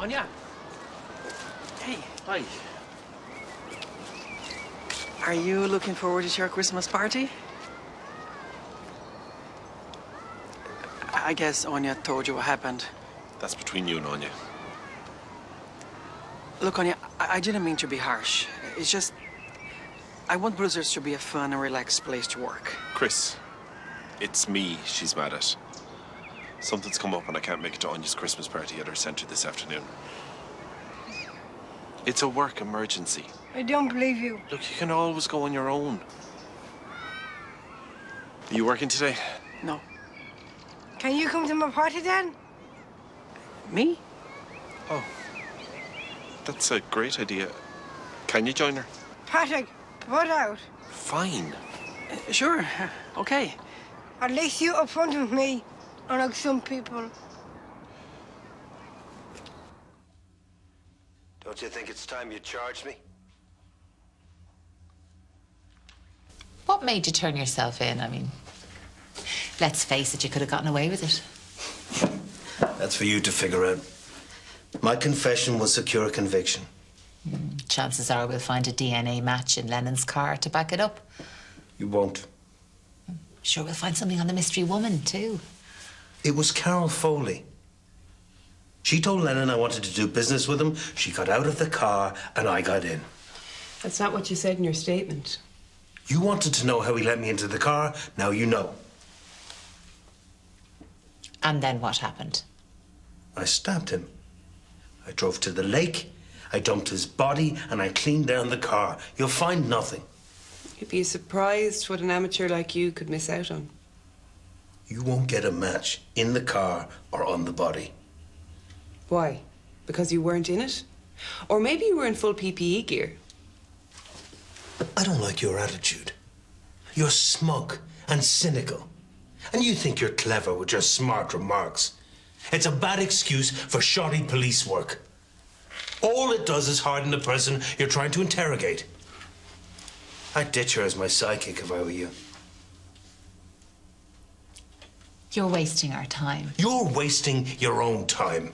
Áine. Hey. Hi. Are you looking forward to your Christmas party? I guess Áine told you what happened. That's between you and Áine. Look, Áine, I didn't mean to be harsh. It's just, I want Bruisers to be a fun and relaxed place to work. Chris, it's me she's mad at. Something's come up and I can't make it to Áine's Christmas party at her centre this afternoon. It's a work emergency. I don't believe you. Look, you can always go on your own. Are you working today? No. Can you come to my party then? Me? Oh. That's a great idea. Can you join her? Patrick, what out? Fine. Sure. Okay. At least you up front with me, unlike some people. Don't you think it's time you charged me? What made you turn yourself in? I mean, let's face it, you could have gotten away with it. That's for you to figure out. My confession will secure a conviction. Chances are we'll find a DNA match in Lennon's car to back it up. You won't. Sure, we'll find something on the mystery woman, too. It was Carol Foley. She told Lennon I wanted to do business with him. She got out of the car and I got in. That's not what you said in your statement. You wanted to know how he let me into the car. Now you know. And then what happened? I stabbed him. I drove to the lake, I dumped his body, and I cleaned down the car. You'll find nothing. You'd be surprised what an amateur like you could miss out on. You won't get a match in the car or on the body. Why? Because you weren't in it? Or maybe you were in full PPE gear. I don't like your attitude. You're smug and cynical. And you think you're clever with your smart remarks. It's a bad excuse for shoddy police work. All it does is harden the person you're trying to interrogate. I'd ditch her as my sidekick if I were you. You're wasting our time. You're wasting your own time.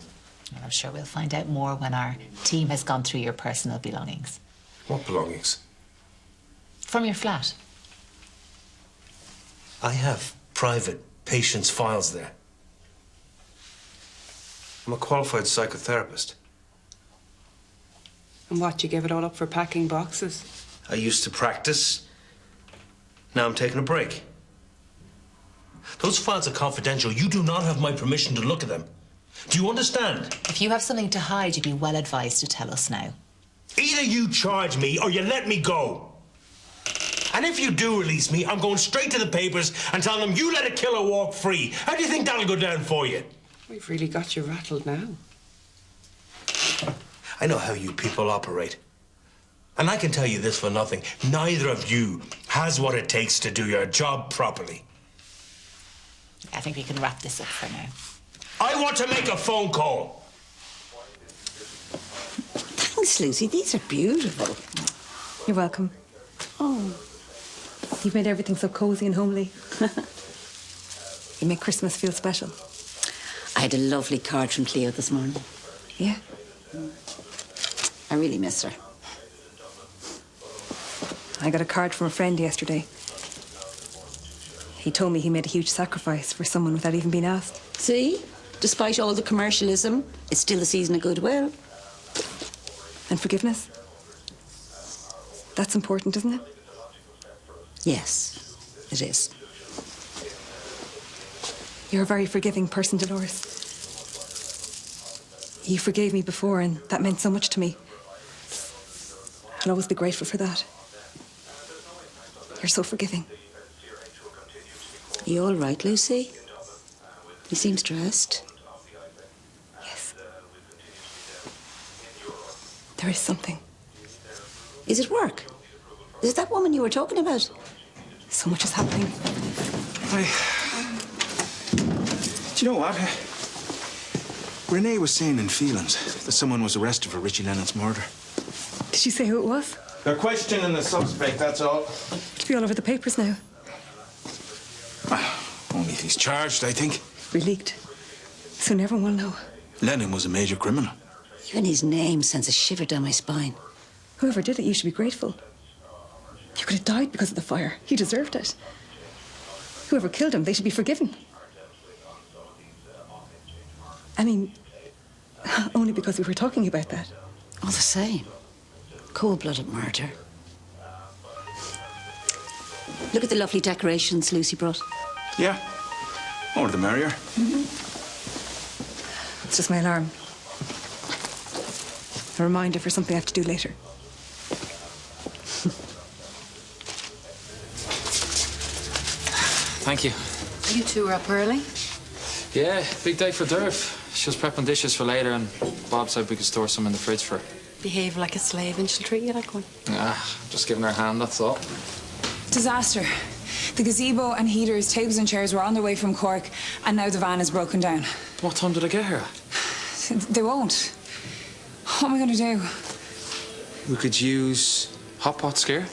And I'm sure we'll find out more when our team has gone through your personal belongings. What belongings? From your flat. I have private patients' files there. I'm a qualified psychotherapist. And what, you gave it all up for packing boxes? I used to practice. Now I'm taking a break. Those files are confidential. You do not have my permission to look at them. Do you understand? If you have something to hide, you'd be well advised to tell us now. Either you charge me or you let me go. And if you do release me, I'm going straight to the papers and telling them you let a killer walk free. How do you think that'll go down for you? We've really got you rattled now. I know how you people operate. And I can tell you this for nothing. Neither of you has what it takes to do your job properly. I think we can wrap this up for now. I want to make a phone call. Thanks, Lucy. These are beautiful. You're welcome. Oh. You've made everything so cozy and homely. You make Christmas feel special. I had a lovely card from Cleo this morning. Yeah. I really miss her. I got a card from a friend yesterday. He told me he made a huge sacrifice for someone without even being asked. See? Despite all the commercialism, it's still a season of goodwill. And forgiveness. That's important, isn't it? Yes, it is. You're a very forgiving person, Dolores. You forgave me before, and that meant so much to me. I'll always be grateful for that. You're so forgiving. You all right, Lucy? You seem stressed. Yes. There is something. Is it work? Is it that woman you were talking about? So much is happening. Do you know what? Renee was saying in Feelings that someone was arrested for Richie Lennon's murder. Did she say who it was? They're questioning the suspect, that's all. It'll be all over the papers now. Well, only if he's charged, I think. We leaked. Soon everyone will know. Lennon was a major criminal. Even his name sends a shiver down my spine. Whoever did it, you should be grateful. You could have died because of the fire. He deserved it. Whoever killed him, they should be forgiven. I mean, only because we were talking about that. All the same. Cold-blooded murder. Look at the lovely decorations Lucy brought. Yeah. More the merrier. It's just my alarm. A reminder for something I have to do later. Thank you. You two are up early? Yeah, big day for Dearbhla. She was prepping dishes for later, and Bob said we could store some in the fridge for her. Behave like a slave and she'll treat you like one. Just giving her a hand, that's all. Disaster. The gazebo and heaters, tables and chairs were on their way from Cork, and now the van is broken down. What time did I get here? They won't. What am I going to do? We could use hot pot skier.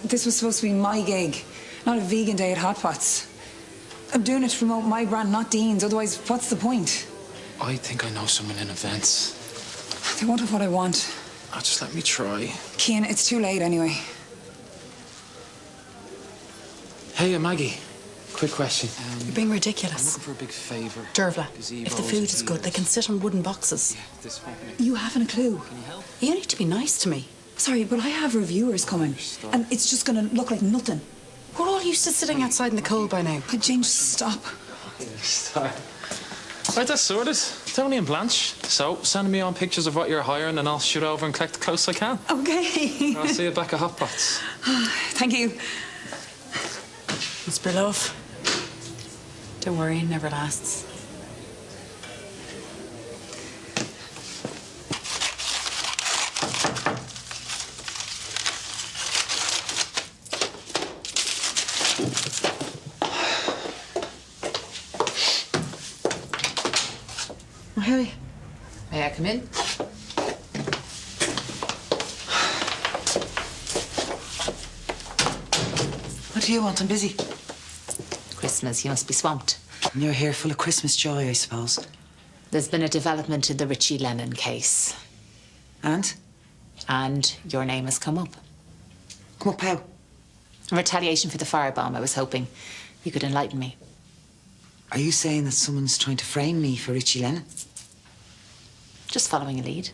This was supposed to be my gig, not a vegan day at Hot Pots. I'm doing it to promote my brand, not Dean's. Otherwise, what's the point? I think I know someone in events. They won't have what I want. Just let me try. Cian, it's too late anyway. Hey, Maggie. Quick question. You're being I'm ridiculous. looking for a big favour. Dearbhla, if the Gazebos, food is good, they can sit on wooden boxes. Yeah, this won't make... You haven't a clue. Can you help? You need to be nice to me. Sorry, but I have reviewers coming, and it's just going to look like nothing. We're all used to sitting outside in the cold by now. Jane, just stop. Start. Right, that's sorted. Tony and Blanche. So, send me on pictures of what you're hiring and I'll shoot over and collect the close I can. Okay. I'll see you back at Hot Pots. Thank you. It's below off. Don't worry, it never lasts. Oh, Harry. May I come in? What do you want? I'm busy. Christmas, you must be swamped. And you're here full of Christmas joy, I suppose. There's been a development in the Richie Lennon case. And? And your name has come up. Come up how? In retaliation for the firebomb, I was hoping you could enlighten me. Are you saying that someone's trying to frame me for Richie Lennon? Just following a lead.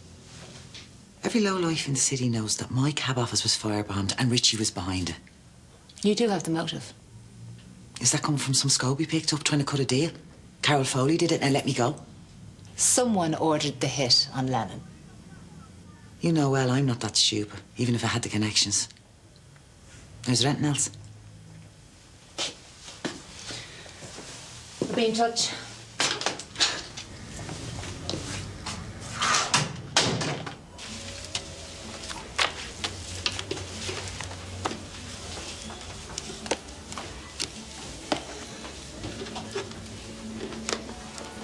Every lowlife in the city knows that my cab office was firebombed and Richie was behind it. You do have the motive. Is that coming from some scope he picked up trying to cut a deal? Carol Foley did it and let me go. Someone ordered the hit on Lennon. You know well I'm not that stupid, even if I had the connections. Is there anything else? We'll be in touch.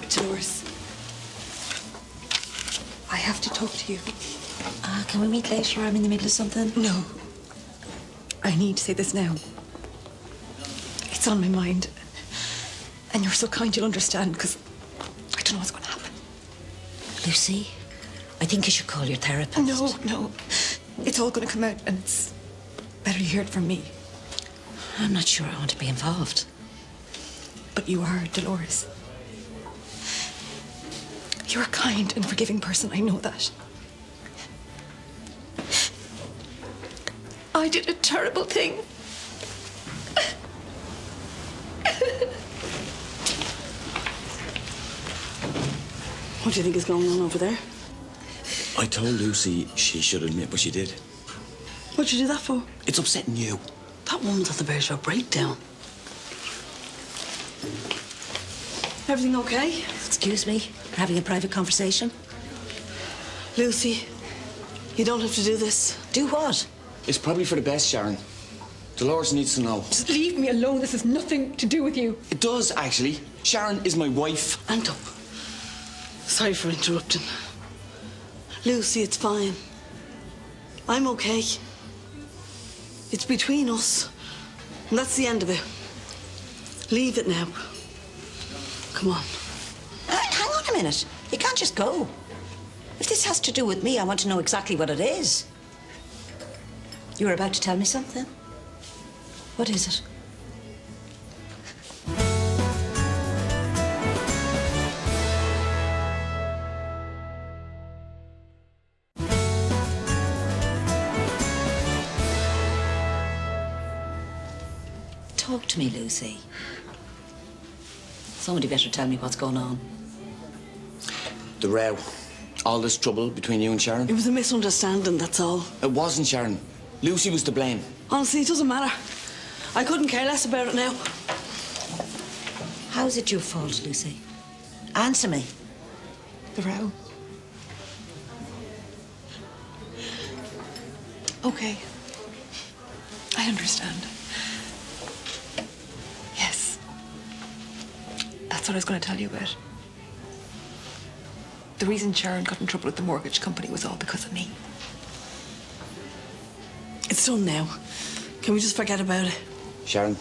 Dolores, I have to talk to you. Can we meet later? I'm in the middle of something. No. I need to say this now. It's on my mind. And you're so kind you'll understand, because I don't know what's going to happen. Lucy, I think you should call your therapist. No. It's all going to come out, and it's better you hear it from me. I'm not sure I want to be involved. But you are, Dolores. You're a kind and forgiving person, I know that. I did a terrible thing. What do you think is going on over there? I told Lucy she should admit what she did. What'd you do that for? It's upsetting you. That woman's at the verge of a breakdown. Everything okay? Excuse me, we're having a private conversation. Lucy, you don't have to do this. Do what? It's probably for the best, Sharon. Dolores needs to know. Just leave me alone. This has nothing to do with you. It does, actually. Sharon is my wife. Anto, sorry for interrupting. Lucy, it's fine. I'm okay. It's between us. And that's the end of it. Leave it now. Come on. Hang on a minute. You can't just go. If this has to do with me, I want to know exactly what it is. You were about to tell me something? What is it? Talk to me, Lucy. Somebody better tell me what's going on. The row. All this trouble between you and Sharon? It was a misunderstanding, that's all. It wasn't Sharon. Lucy was to blame. Honestly, it doesn't matter. I couldn't care less about it now. How is it your fault, Lucy? Answer me. The row. Okay. I understand. Yes. That's what I was going to tell you about. The reason Sharon got in trouble with the mortgage company was all because of me. It's done now. Can we just forget about it? Sharon,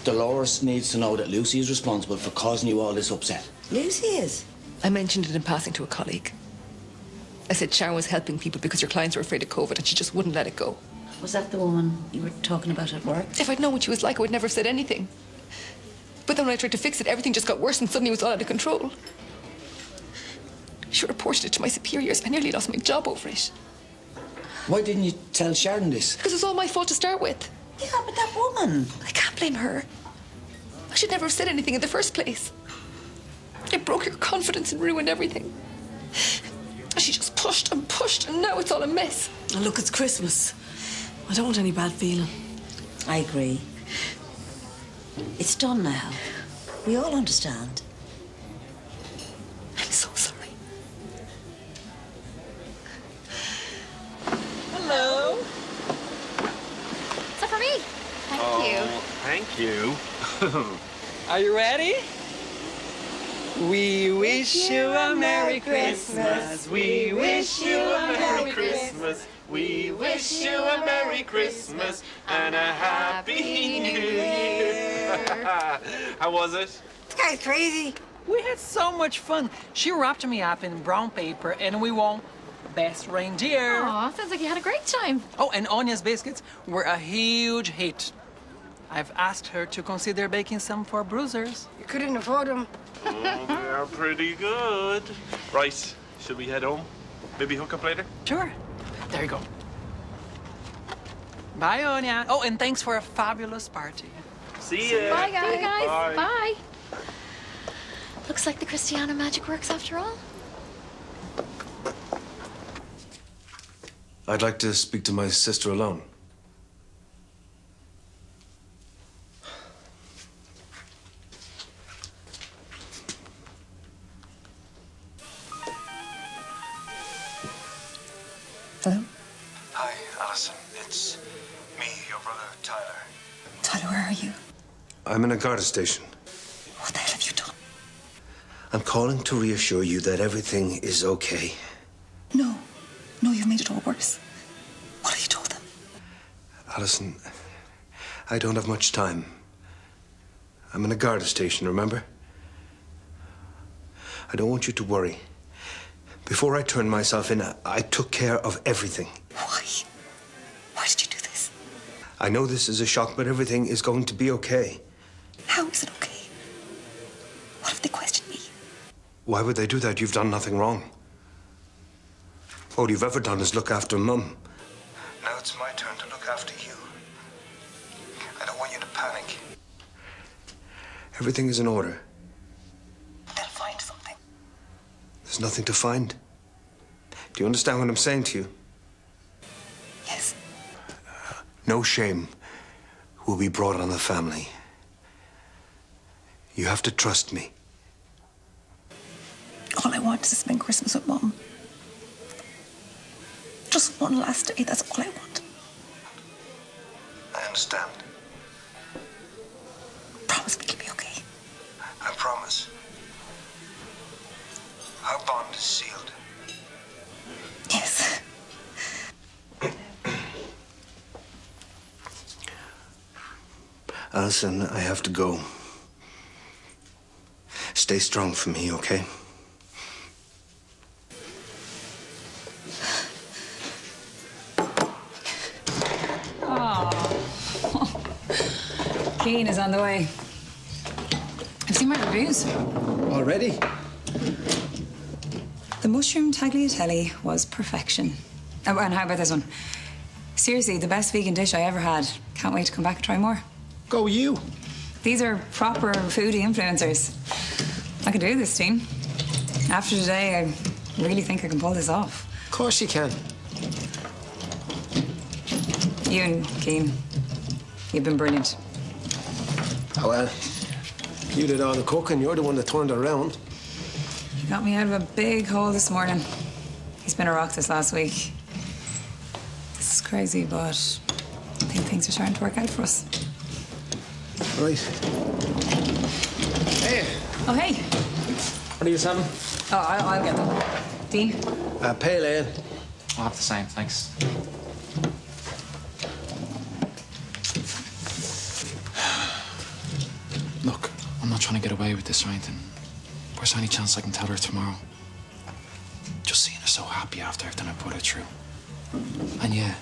Dolores needs to know that Lucy is responsible for causing you all this upset. Lucy is? I mentioned it in passing to a colleague. I said Sharon was helping people because your clients were afraid of COVID and she just wouldn't let it go. Was that the woman you were talking about at work? If I'd known what she was like, I would never have said anything. But then when I tried to fix it, everything just got worse and suddenly it was all out of control. She reported it to my superiors. I nearly lost my job over it. Why didn't you tell Sharon this? Because it was all my fault to start with. Yeah, but that woman. I can't blame her. I should never have said anything in the first place. It broke your confidence and ruined everything. She just pushed, and now it's all a mess. And look, it's Christmas. I don't want any bad feeling. I agree. It's done now. We all understand. I'm so sorry. Hello. Is that for me? Thank you. Thank you. Are you ready? We wish you a Merry Christmas. We wish you a Merry Christmas. We wish you a Merry Christmas and a Happy New Year. How was it? This guy's crazy. We had so much fun. She wrapped me up in brown paper and we won Best Reindeer. Aw, sounds like you had a great time. Oh, and Áine's biscuits were a huge hit. I've asked her to consider baking some for bruisers. You couldn't afford them. Oh, they are pretty good. Right, should we head home? Maybe hook up later? Sure. There you go. Bye, Áine. Oh, and thanks for a fabulous party. See ya. Bye, guys. See you guys. Bye. Bye. Looks like the Cristiano magic works after all. I'd like to speak to my sister alone. Hello? Hi, Alison. It's me, your brother, Tyler. Tyler, where are you? I'm in a Garda station. What the hell have you done? I'm calling to reassure you that everything is okay. No. No, you've made it all worse. What have you told them? Alison, I don't have much time. I'm in a Garda station, remember? I don't want you to worry. Before I turned myself in, I took care of everything. Why? Why did you do this? I know this is a shock, but everything is going to be okay. How is it okay? What if they question me? Why would they do that? You've done nothing wrong. All you've ever done is look after Mum. Now it's my turn to look after you. I don't want you to panic. Everything is in order. They'll find something. There's nothing to find. Do you understand what I'm saying to you? Yes. No shame will be brought on the family. You have to trust me. All I want is to spend Christmas with Mum. Just one last day, that's all I want. I understand. Promise me it'll be okay. I promise. Our bond is sealed. Yes. Alison, I have to go. Stay strong for me, okay? Cian is on the way. I've seen my reviews. Already? The mushroom tagliatelle was perfection. Oh, and how about this one? Seriously, the best vegan dish I ever had. Can't wait to come back and try more. Go you. These are proper foodie influencers. I can do this, team. After today, I really think I can pull this off. Of course you can. You and Cian, you've been brilliant. Oh, well, you did all the cooking. You're the one that turned it around. He got me out of a big hole this morning. He's been a rock this last week. This is crazy, but I think things are starting to work out for us. Right. Hey. Oh, hey. What are you having? Oh, I'll get them. Dean? Pale ale. I'll have the same, thanks. Look, I'm not trying to get away with this or anything. Where's any chance I can tell her tomorrow? Just seeing her so happy after everything I put her through. And yeah,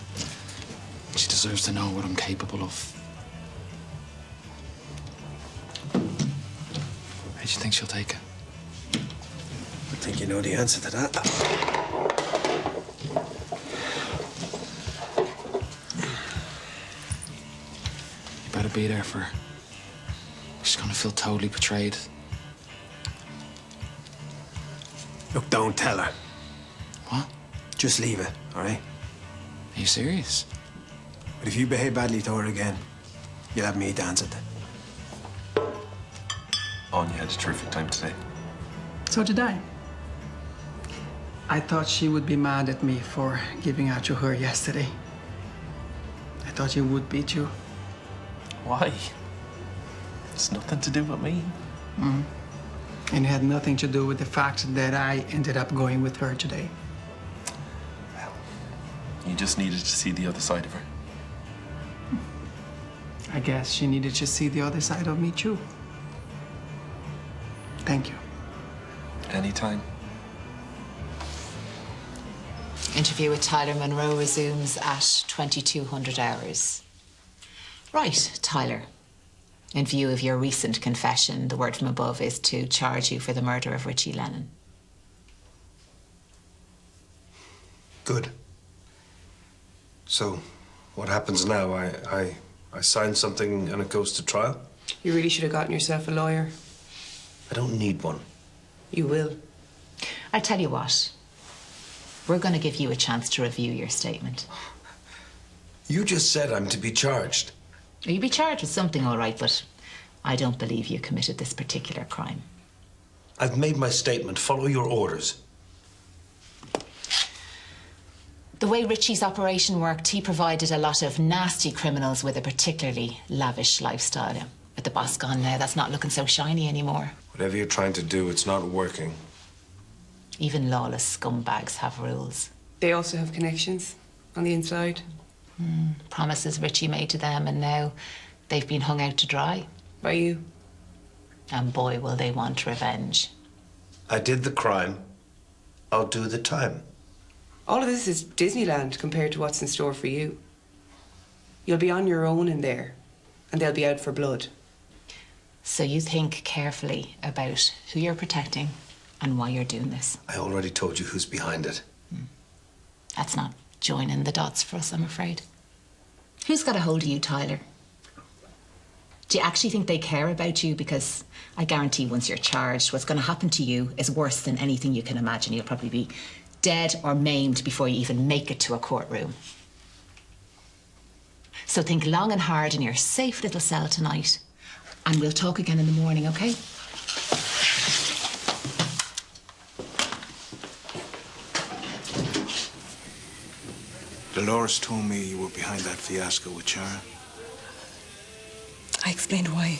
she deserves to know what I'm capable of. How do you think she'll take it? I think you know the answer to that. You better be there for her. She's gonna feel totally betrayed. Look, don't tell her. What? Just leave it, all right? Are you serious? But if you behave badly to her again, you'll have me to answer to. Áine had a terrific time today. So did I. I thought she would be mad at me for giving out to her yesterday. I thought you would be too. Why? It's nothing to do with me. And it had nothing to do with the fact that I ended up going with her today. Well, you just needed to see the other side of her. I guess she needed to see the other side of me too. Thank you. Anytime. Interview with Tyler Monroe resumes at 2200 hours. Right, Tyler. In view of your recent confession, the word from above is to charge you for the murder of Richie Lennon. Good. So, what happens now? I sign something and it goes to trial? You really should have gotten yourself a lawyer. I don't need one. You will. I tell you what, we're going to give you a chance to review your statement. You just said I'm to be charged. You'll be charged with something, all right, but I don't believe you committed this particular crime. I've made my statement. Follow your orders. The way Richie's operation worked, he provided a lot of nasty criminals with a particularly lavish lifestyle. With the boss gone now, that's not looking so shiny anymore. Whatever you're trying to do, it's not working. Even lawless scumbags have rules. They also have connections on the inside. Promises Richie made to them, and now they've been hung out to dry. By you. And boy, will they want revenge. I did the crime. I'll do the time. All of this is Disneyland compared to what's in store for you. You'll be on your own in there, and they'll be out for blood. So you think carefully about who you're protecting and why you're doing this. I already told you who's behind it. That's not joining the dots for us, I'm afraid. Who's got a hold of you, Tyler? Do you actually think they care about you? Because I guarantee once you're charged, what's going to happen to you is worse than anything you can imagine. You'll probably be dead or maimed before you even make it to a courtroom. So think long and hard in your safe little cell tonight, and we'll talk again in the morning, okay? Dolores told me you were behind that fiasco with Sharon. I explained why.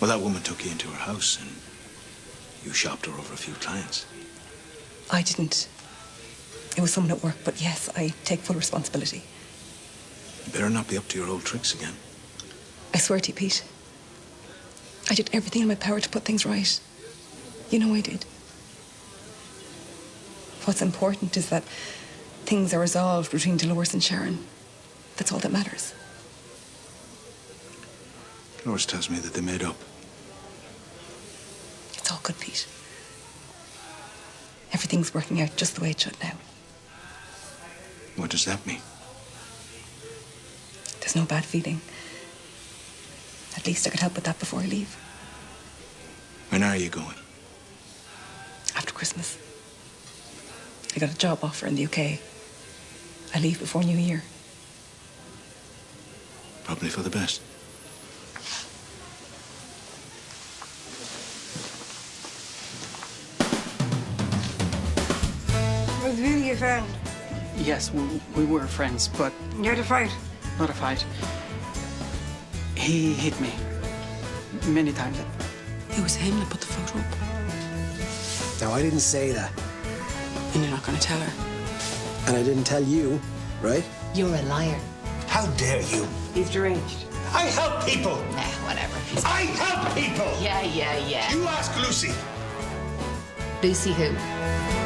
Well, that woman took you into her house and you shopped her over a few clients. I didn't. It was someone at work, but yes, I take full responsibility. You better not be up to your old tricks again. I swear to you, Pete. I did everything in my power to put things right. You know I did. What's important is that things are resolved between Dolores and Sharon. That's all that matters. Loris tells me that they made up. It's all good, Pete. Everything's working out just the way it should now. What does that mean? There's no bad feeling. At least I could help with that before I leave. When are you going? After Christmas. I got a job offer in the UK. I leave before New Year. Probably for the best. Was Will you found? Yes, we were friends, but You had a fight? not a fight. He hit me many times. It was him that put the photo up. Now, I didn't say that. And you're not going to tell her. And I didn't tell you, right? You're a liar. How dare you? He's deranged. I help people! Nah, whatever. I help people! Yeah. You ask Lucy. Lucy who?